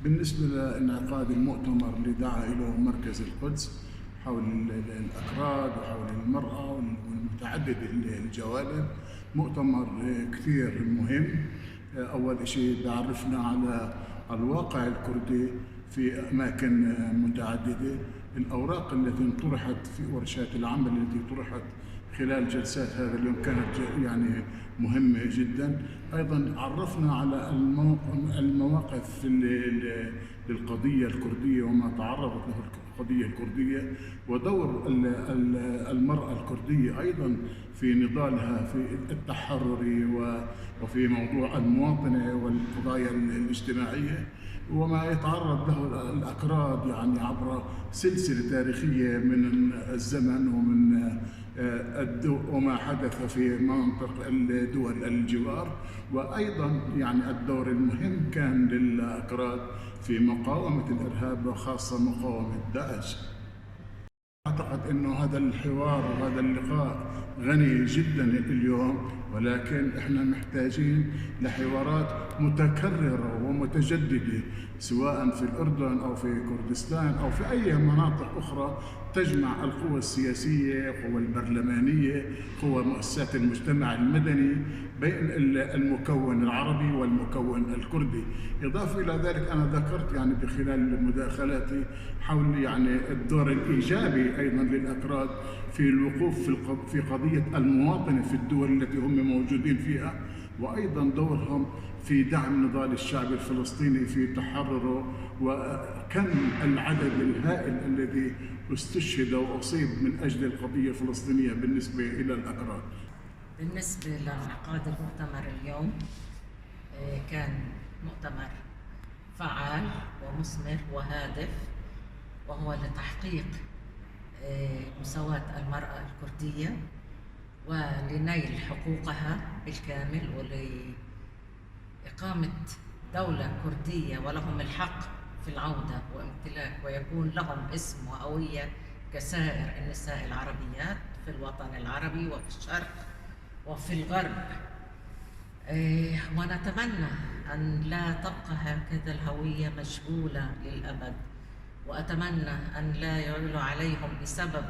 بالنسبة لانعقاد المؤتمر اللي دعا إليه مركز القدس حول الأكراد وحول المرأة والمتعدد الجوانب، مؤتمر كثير مهم. أول شيء بعرفنا على الواقع الكردي في أماكن متعددة، الأوراق التي طرحت في ورشات العمل التي طرحت خلال جلسات هذا اليوم كانت يعني مهمة جدا. أيضا عرفنا على المواقف للقضية الكردية وما تعرضت له القضية الكردية، ودور المرأة الكردية أيضا في نضالها في التحرر وفي موضوع المواطنة والقضايا الاجتماعية، وما يتعرض له الأكراد يعني عبر سلسلة تاريخية من الزمن وما حدث في منطقة الدول الجوار. وأيضا يعني الدور المهم كان للأكراد في مقاومة الإرهاب وخاصة مقاومة داعش. أعتقد أنه هذا الحوار وهذا اللقاء غني جدا اليوم، ولكن احنا محتاجين لحوارات متكررة ومتجددة سواء في الأردن أو في كردستان أو في أي مناطق أخرى، تجمع القوى السياسية، القوى البرلمانية، قوى مؤسسات المجتمع المدني بين المكون العربي والمكون الكردي. إضافة إلى ذلك أنا ذكرت يعني بخلال مداخلاتي حول يعني الدور الإيجابي أيضا للأكراد في الوقوف في قضية المواطنة في الدول التي هم موجودين فيها، وأيضا دورهم في دعم نضال الشعب الفلسطيني في تحرره، وكم العدد الهائل الذي استشهد وأصيب من أجل القضية الفلسطينية بالنسبة إلى الأكراد. بالنسبة لانعقاد المؤتمر اليوم، كان مؤتمر فعال ومثمر وهادف، وهو لتحقيق مساواة المرأة الكردية ولنيل حقوقها بالكامل، ولإقامة دولة كردية ولهم الحق في العودة وامتلاك ويكون لهم اسم وهوية كسائر النساء العربيات في الوطن العربي وفي الشرق وفي الغرب. ونتمنى أن لا تبقى هكذا الهوية مجهولة للأبد، وأتمنى أن لا يعلو عليهم بسبب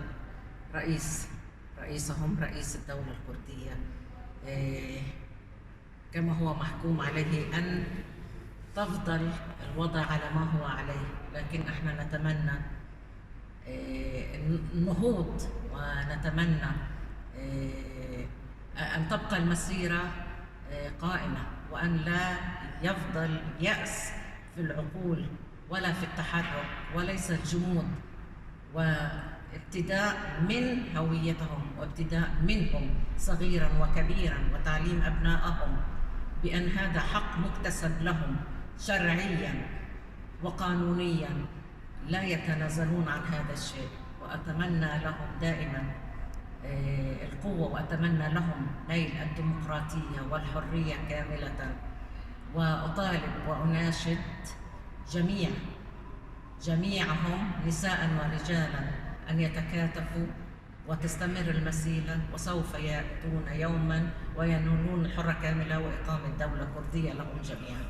رئيسهم رئيس الدولة الكردية كما هو محكوم عليه أن تفضل الوضع على ما هو عليه. لكن احنا نتمنى النهوض، ونتمنى أن تبقى المسيرة قائمة، وأن لا يفضل يأس في العقول ولا في التحرك، وليس الجمود، وابتداء من هويتهم وابتداء منهم صغيرا وكبيرا، وتعليم أبنائهم بأن هذا حق مكتسب لهم شرعيا وقانونيا، لا يتنازلون عن هذا الشيء. وأتمنى لهم دائما القوة، وأتمنى لهم نيل الديمقراطية والحرية كاملة. وأطالب وأناشد جميعهم نساء ورجالا أن يتكاتفوا وتستمر المسيرة، وسوف يأتون يوما وينولون الحرة كاملة وإقامة دولة كردية لهم جميعا.